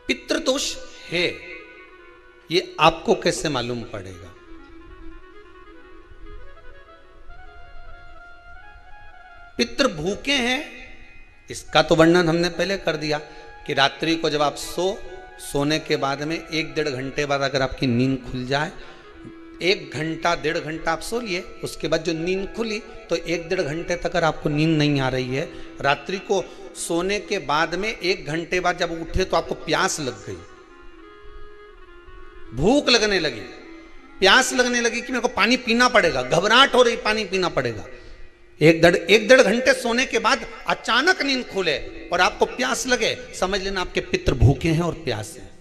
पितृदोष है, ये आपको कैसे मालूम पड़ेगा? पितृ भूखे हैं, इसका तो वर्णन हमने पहले कर दिया कि रात्रि को जब आप सोने के बाद में 1-1.5 घंटे बाद अगर आपकी नींद खुल जाए, 1 घंटा 1.5 घंटा आप सो लिए, उसके बाद जो नींद खुली तो 1-1.5 घंटे तक अगर आपको नींद नहीं आ रही है, रात्रि को सोने के बाद में 1 घंटे बाद जब उठे तो आपको प्यास लग गई, भूख लगने लगी, प्यास लगने लगी कि मेरे को पानी पीना पड़ेगा, घबराहट हो रही, पानी पीना पड़ेगा। 1-1.5 घंटे सोने के बाद अचानक नींद खुले और आपको प्यास लगे, समझ लेना आपके पितृ भूखे हैं और प्यास है।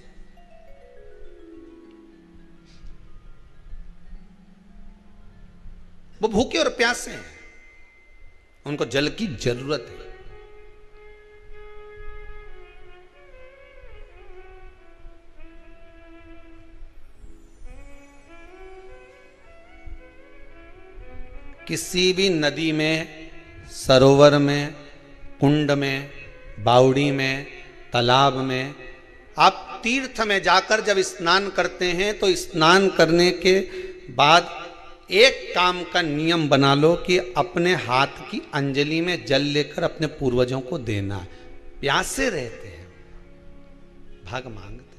वो भूखे और प्यासे हैं, उनको जल की जरूरत है। किसी भी नदी में, सरोवर में, कुंड में, बावड़ी में, तालाब में, आप तीर्थ में जाकर जब स्नान करते हैं तो स्नान करने के बाद एक काम का नियम बना लो कि अपने हाथ की अंजलि में जल लेकर अपने पूर्वजों को देना। प्यासे रहते हैं, भाग मांगते हैं।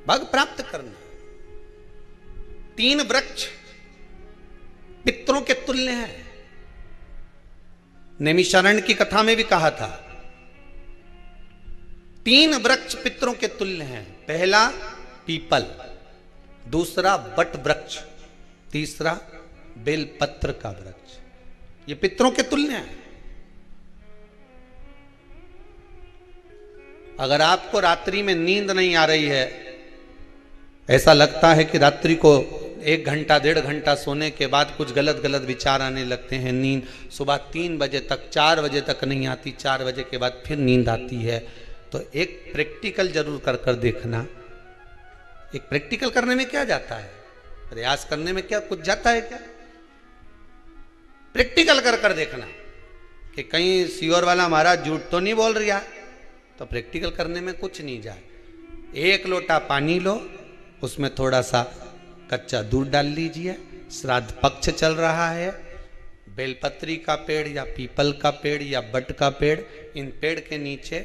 भाग प्राप्त करना। 3 वृक्ष पितरों के तुल्य हैं। नैमिषारण्य की कथा में भी कहा था 3 वृक्ष पितरों के तुल्य हैं। पहला पीपल, दूसरा वट वृक्ष, तीसरा बेलपत्र का वृक्ष। ये पितरों के तुल्य हैं। अगर आपको रात्रि में नींद नहीं आ रही है, ऐसा लगता है कि रात्रि को 1 घंटा 1.5 घंटा सोने के बाद कुछ गलत गलत विचार आने लगते हैं, नींद सुबह 3 बजे तक 4 बजे तक नहीं आती, 4 बजे के बाद फिर नींद आती है, तो एक प्रैक्टिकल जरूर कर देखना। एक प्रैक्टिकल करने में क्या जाता है, प्रयास करने में क्या कुछ जाता है क्या? प्रैक्टिकल कर देखना कि कहीं सियोर वाला महाराज झूठ तो नहीं बोल रहा, तो प्रैक्टिकल करने में कुछ नहीं जाए। 1 लोटा पानी लो, उसमें थोड़ा सा कच्चा दूध डाल लीजिए, श्राद्ध पक्ष चल रहा है, बेलपत्री का पेड़ या पीपल का पेड़ या बट का पेड़, इन पेड़ के नीचे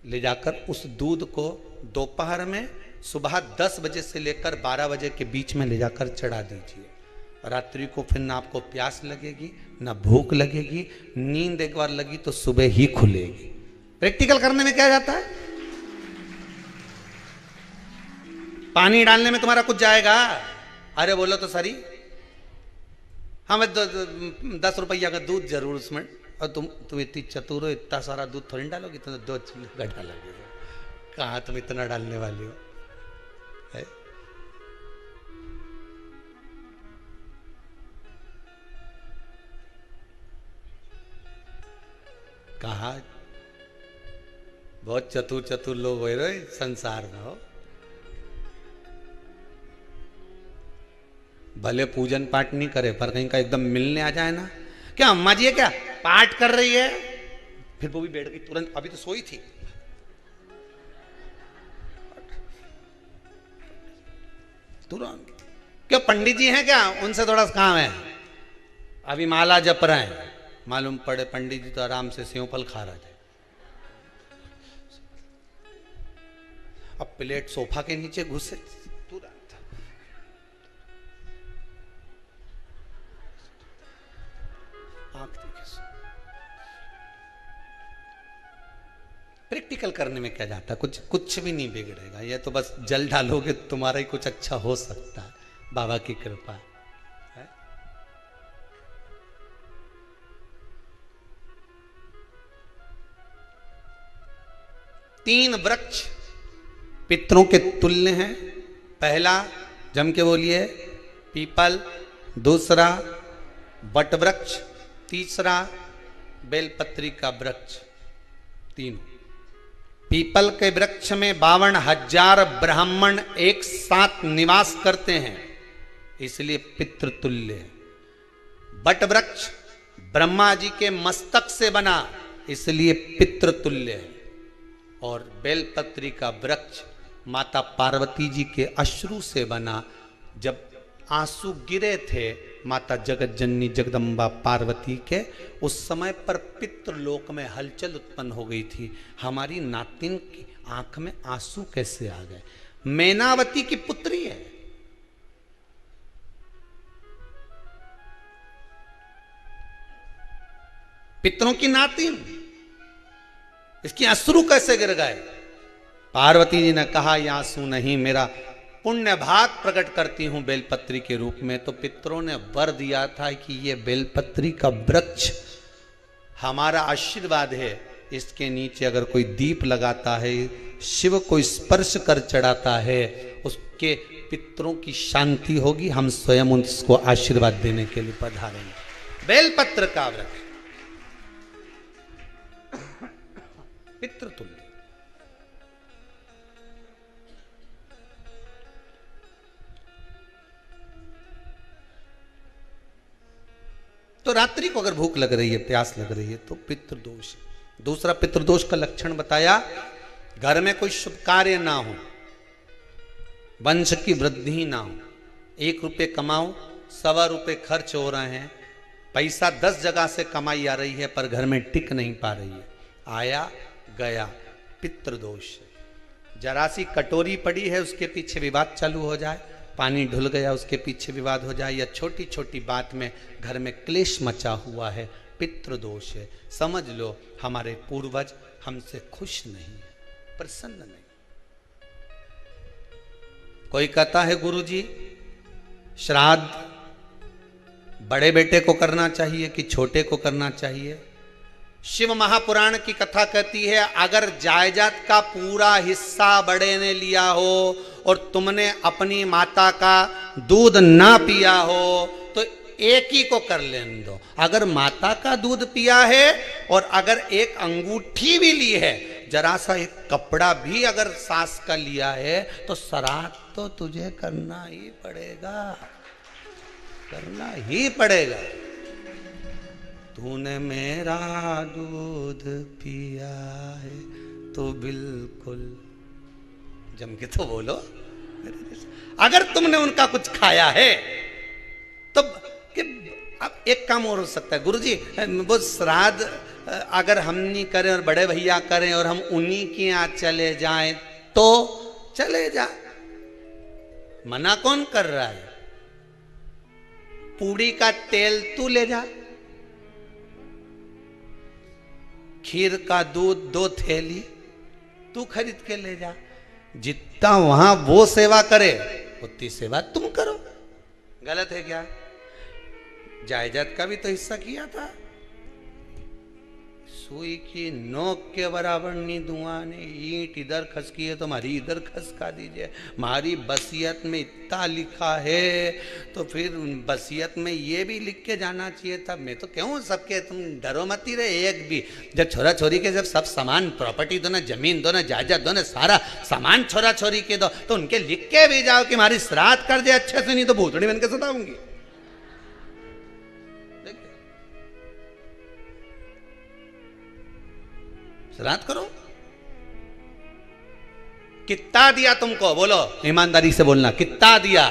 ले जाकर उस दूध को दोपहर में सुबह 10 बजे से लेकर 12 बजे के बीच में ले जाकर चढ़ा दीजिए। रात्रि को फिर ना आपको प्यास लगेगी ना भूख लगेगी, नींद एक बार लगी तो सुबह ही खुलेगी। प्रैक्टिकल करने में क्या जाता है? पानी डालने में तुम्हारा कुछ जाएगा? अरे बोलो तो सरी, हमें 10 रुपया का दूध जरूर उसमें, और तुम इतनी चतुर हो, इतना सारा दूध थोड़ी डालोगी, तुम 2 चूल्हे डालोगे। कहाँ तुम इतना डालने वाली हो है? कहा बहुत चतुर लोग हो रहे संसार में हो। भले पूजन पाठ नहीं करे, पर कहीं का एकदम मिलने आ जाए ना, क्या अम्मा जी है क्या पाठ कर रही है, फिर वो भी बैठ गई तुरंत, अभी तो सोई थी, तुरंत। क्या पंडित जी हैं क्या, उनसे थोड़ा सा काम है, अभी माला जप रहे हैं, मालूम पड़े पंडित जी तो आराम से सेव फल खा रहे थे। अब प्लेट सोफा के नीचे घुसे, तुरंत प्रैक्टिकल करने में क्या जाता है? कुछ भी नहीं बिगड़ेगा, ये तो बस जल डालोगे तुम्हारा ही कुछ अच्छा हो सकता है, बाबा की कृपा है। तीन वृक्ष पितरों के तुल्य हैं। पहला जम के बोलिए पीपल, दूसरा वट वृक्ष, तीसरा बेलपत्री का वृक्ष। तीनों पीपल के वृक्ष में 52,000 ब्राह्मण एक साथ निवास करते हैं, इसलिए पितृतुल्य है। वट वृक्ष ब्रह्मा जी के मस्तक से बना, इसलिए पितृतुल्य है। और बेलपत्री का वृक्ष माता पार्वती जी के अश्रु से बना। जब आंसू गिरे थे माता जगत जननी जगदम्बा पार्वती के, उस समय पर पितृलोक में हलचल उत्पन्न हो गई थी। हमारी नातिन की आंख में आंसू कैसे आ गए? मैनावती की पुत्री है, पितरों की नातिन, इसकी अश्रु कैसे गिर गए? पार्वती जी ने कहा ये आंसू नहीं, मेरा पुण्य भाग प्रकट करती हूं बेलपत्री के रूप में। तो पितरों ने वर दिया था कि ये बेलपत्री का वृक्ष हमारा आशीर्वाद है, इसके नीचे अगर कोई दीप लगाता है, शिव को स्पर्श कर चढ़ाता है, उसके पितरों की शांति होगी। हम स्वयं उसको आशीर्वाद देने के लिए पधारेंगे। बेलपत्र का वृक्ष पितृतुल्य। तो रात्रि को अगर भूख लग रही है, प्यास लग रही है, तो पितृदोष। दूसरा पितृदोष का लक्षण बताया, घर में कोई शुभ कार्य ना हो, वंश की वृद्धि ना हो। 1 रुपये कमाओ, 1.25 रुपये खर्च हो रहे हैं, पैसा 10 जगह से कमाई आ रही है पर घर में टिक नहीं पा रही है, आया गया, पितृदोष। जरा सी कटोरी पड़ी है, उसके पीछे विवाद चालू हो जाए, पानी ढुल गया, उसके पीछे विवाद हो जाए, या छोटी छोटी बात में घर में क्लेश मचा हुआ है, पितृदोष है। समझ लो हमारे पूर्वज हमसे खुश नहीं, प्रसन्न नहीं। कोई कहता है गुरुजी श्राद्ध बड़े बेटे को करना चाहिए कि छोटे को करना चाहिए? शिव महापुराण की कथा कहती है, अगर जायदाद का पूरा हिस्सा बड़े ने लिया हो और तुमने अपनी माता का दूध ना पिया हो तो एक ही को कर लेने दो। अगर माता का दूध पिया है और अगर एक अंगूठी भी ली है, जरा सा एक कपड़ा भी अगर सास का लिया है, तो श्राद्ध तो तुझे करना ही पड़ेगा, करना ही पड़ेगा। तूने मेरा दूध पिया है तो बिल्कुल जम के तो बोलो। अगर तुमने उनका कुछ खाया है तो अब एक काम और हो सकता है, गुरुजी वो श्राद्ध अगर हम नहीं करें और बड़े भैया करें और हम उन्हीं के यहाँ चले जाएं तो चले जा, मना कौन कर रहा है? पूड़ी का तेल तू ले जा, खीर का दूध 2 थैली तू खरीद के ले जा। जितना वहां वो सेवा करे उतनी सेवा तुम करो। गलत है क्या? जायदाद का भी तो हिस्सा किया था। सुई की नोक के बराबर नहीं धुआं ने, ईंट इधर खसकी है तो हमारी इधर खसका दीजिए। हमारी बसियत में इतना लिखा है तो फिर बसियत में ये भी लिख के जाना चाहिए था। मैं तो क्यों सबके, तुम डरो मत ही रहे एक भी। जब छोरा छोरी के जब सब सामान, प्रॉपर्टी दो ना, जमीन दो ना, जायदाद दो ना, सारा सामान छोरा छोरी के दो, तो उनके लिख के भी जाओ कि हमारी श्राद्ध कर दे अच्छे से, नहीं तो भूतड़ी बन के सताऊंगी। श्राद्ध करो। कितना दिया तुमको? बोलो ईमानदारी से बोलना, कितना दिया?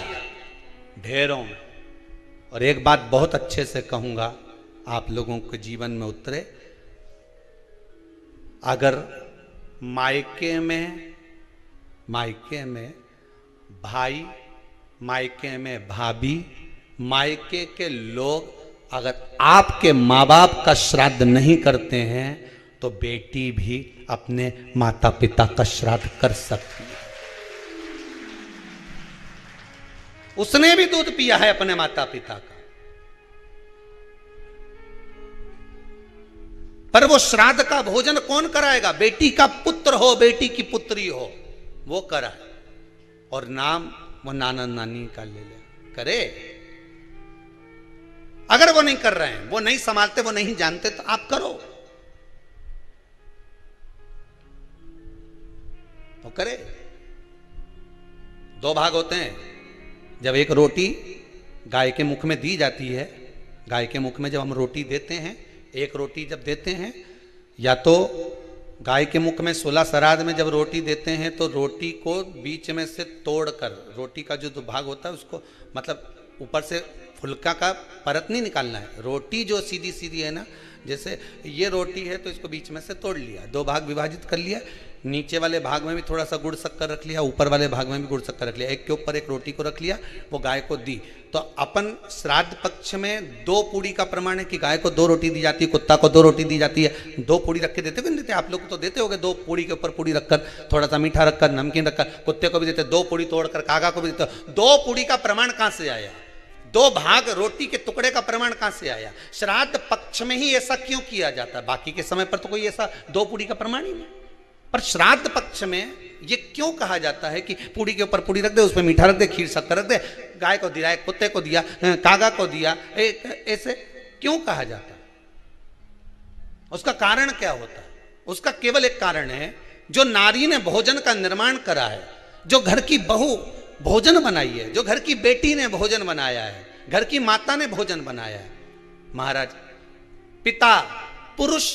ढेरों। और एक बात बहुत अच्छे से कहूंगा, आप लोगों के जीवन में उतरे। अगर मायके में भाई, मायके में भाभी, मायके के लोग अगर आपके माँ बाप का श्राद्ध नहीं करते हैं तो बेटी भी अपने माता पिता का श्राद्ध कर सकती है। उसने भी दूध पिया है अपने माता पिता का, पर वो श्राद्ध का भोजन कौन कराएगा? बेटी का पुत्र हो, बेटी की पुत्री हो, वो कराए। और नाम वो नाना नानी का ले ले, करे। अगर वो नहीं कर रहे हैं, वो नहीं संभालते, वो नहीं जानते, तो आप करो, तो करे। 2 भाग होते हैं। जब एक रोटी गाय के मुख में दी जाती है, गाय के मुख में जब हम रोटी देते हैं, एक रोटी जब देते हैं, या तो गाय के मुख में 16 श्राद्ध में जब रोटी देते हैं तो रोटी को बीच में से तोड़कर, रोटी का जो भाग होता है उसको, मतलब ऊपर से फुलका का परत नहीं निकालना है, रोटी जो सीधी सीधी है ना, जैसे ये रोटी है तो इसको बीच में से तोड़ लिया, 2 भाग विभाजित कर लिया, नीचे वाले भाग में भी थोड़ा सा गुड़ शक्कर रख लिया, ऊपर वाले भाग में भी गुड़ शक्कर रख लिया, एक के ऊपर एक रोटी को रख लिया, वो गाय को दी। तो अपन श्राद्ध पक्ष में 2 पूड़ी का प्रमाण है कि गाय को 2 रोटी दी जाती है, कुत्ता को 2 रोटी दी जाती है। 2 पूड़ी रख के देते हो, नहीं देते? आप लोग तो देते होगे, 2 पूड़ी के ऊपर पूड़ी रखकर, थोड़ा सा मीठा रखकर, नमकीन रखकर, कुत्ते को भी देते, 2 पूड़ी तोड़कर कागा को भी देते। 2 पूड़ी का प्रमाण कहां से आया? 2 भाग रोटी के टुकड़े का प्रमाण कहां से आया? श्राद्ध पक्ष में ही ऐसा क्यों किया जाता है? बाकी के समय पर तो कोई ऐसा 2 पूड़ी का प्रमाण ही नहीं, पर श्राद्ध पक्ष में ये क्यों कहा जाता है कि पूड़ी के ऊपर पूड़ी रख दे, उसमें मीठा रख दे, खीर शक्कर रख दे, गाय को दिया, कुत्ते को दिया, कागा को दिया, ऐसे क्यों कहा जाता है? उसका कारण क्या होता है? उसका केवल एक कारण है, जो नारी ने भोजन का निर्माण करा है, जो घर की बहू भोजन बनाई है, जो घर की बेटी ने भोजन बनाया है, घर की माता ने भोजन बनाया है। महाराज, पिता पुरुष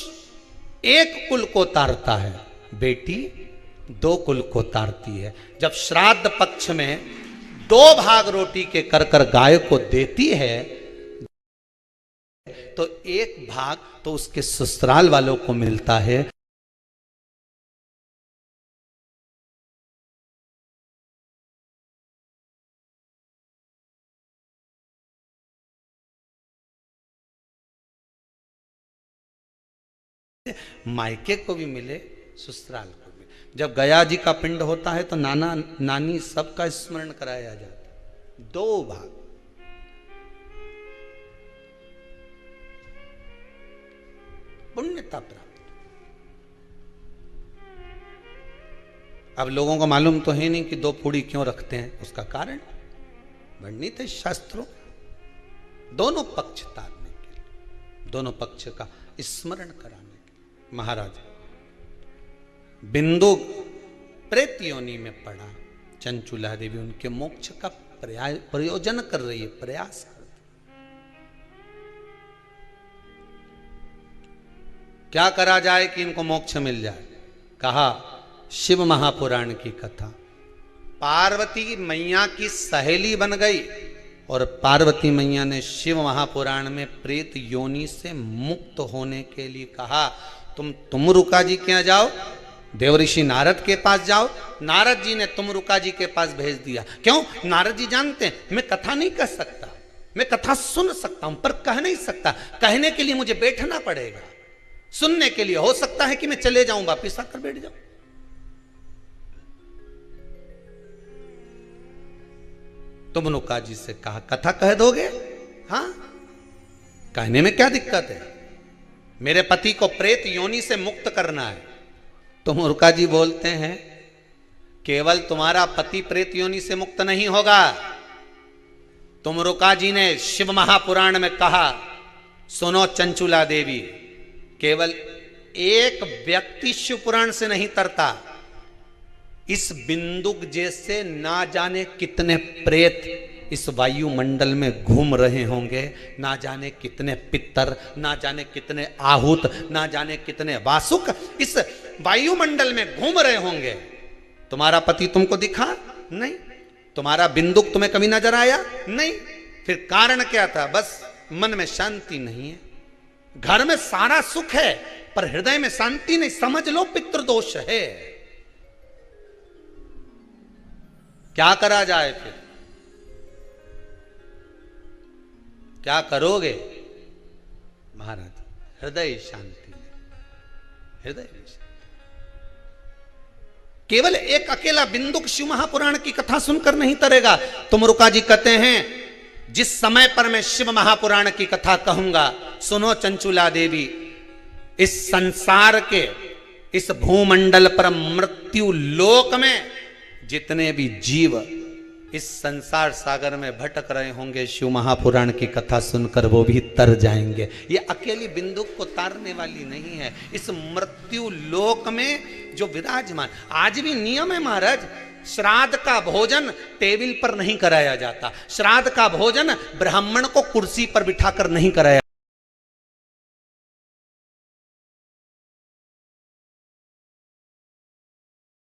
एक कुल को तारता है, बेटी 2 कुल को तारती है। जब श्राद्ध पक्ष में 2 भाग रोटी के कर कर गाय को देती है तो 1 भाग तो उसके ससुराल वालों को मिलता है। मायके को भी मिले, ससुराल को भी। जब गया जी का पिंड होता है तो नाना नानी सबका स्मरण कराया जाता है। 2 भाग, पुण्यता प्राप्त। अब लोगों को मालूम तो है नहीं कि 2 पूड़ी क्यों रखते हैं, उसका कारण वर्णित है शास्त्रों। दोनों पक्ष तारने के लिए, दोनों पक्ष का स्मरण कराने के लिए। महाराज, बिंदु प्रेत योनि में पड़ा, चंचुला देवी उनके मोक्ष का प्रयोजन कर रही है, प्रयास कर रही। क्या करा जाए कि इनको मोक्ष मिल जाए? कहा शिव महापुराण की कथा। पार्वती मैया की सहेली बन गई और पार्वती मैया ने शिव महापुराण में प्रेत योनि से मुक्त होने के लिए कहा, तुम रुका जी के यहाँ जाओ, देवऋषि नारद के पास जाओ। नारद जी ने तुमरुका जी के पास भेज दिया। क्यों? नारद जी जानते हैं मैं कथा नहीं कह सकता, मैं कथा सुन सकता हूं पर कह नहीं सकता। कहने के लिए मुझे बैठना पड़ेगा, सुनने के लिए हो सकता है कि मैं चले जाऊं, वापिस आकर बैठ जाऊं। तुमरुका जी से कहा कथा कह दोगे? हाँ, कहने में क्या दिक्कत है? मेरे पति को प्रेत योनि से मुक्त करना है। तुमरुका जी बोलते हैं केवल तुम्हारा पति प्रेत योनि से मुक्त नहीं होगा। तुमरुका जी ने शिव महापुराण में कहा, सुनो चंचुला देवी, केवल एक व्यक्ति शिव पुराण से नहीं तरता, इस बिंदुक जैसे ना जाने कितने प्रेत इस वायुमंडल में घूम रहे होंगे, ना जाने कितने पितर, ना जाने कितने आहूत, ना जाने कितने वासुक इस वायुमंडल में घूम रहे होंगे। तुम्हारा पति तुमको दिखा नहीं, तुम्हारा बिंदुक तुम्हें कभी नजर आया नहीं, फिर कारण क्या था? बस मन में शांति नहीं है। घर में सारा सुख है पर हृदय में शांति नहीं, समझ लो पितृदोष है। क्या करा जाए? फिर क्या करोगे? महाराज, हृदय शांति, हृदय शांति। केवल एक अकेला बिंदुक शिव महापुराण की कथा सुनकर नहीं तरेगा। तुमरुका जी कहते हैं जिस समय पर मैं शिव महापुराण की कथा कहूंगा, सुनो चंचुला देवी, इस संसार के इस भूमंडल पर मृत्यु लोक में जितने भी जीव इस संसार सागर में भटक रहे होंगे, शिव महापुराण की कथा सुनकर वो भी तर जाएंगे। ये अकेली बिंदुक को तारने वाली नहीं है। इस मृत्यु लोक में जो विराजमान, आज भी नियम है महाराज, श्राद्ध का भोजन टेबल पर नहीं कराया जाता, श्राद्ध का भोजन ब्राह्मण को कुर्सी पर बिठाकर नहीं कराया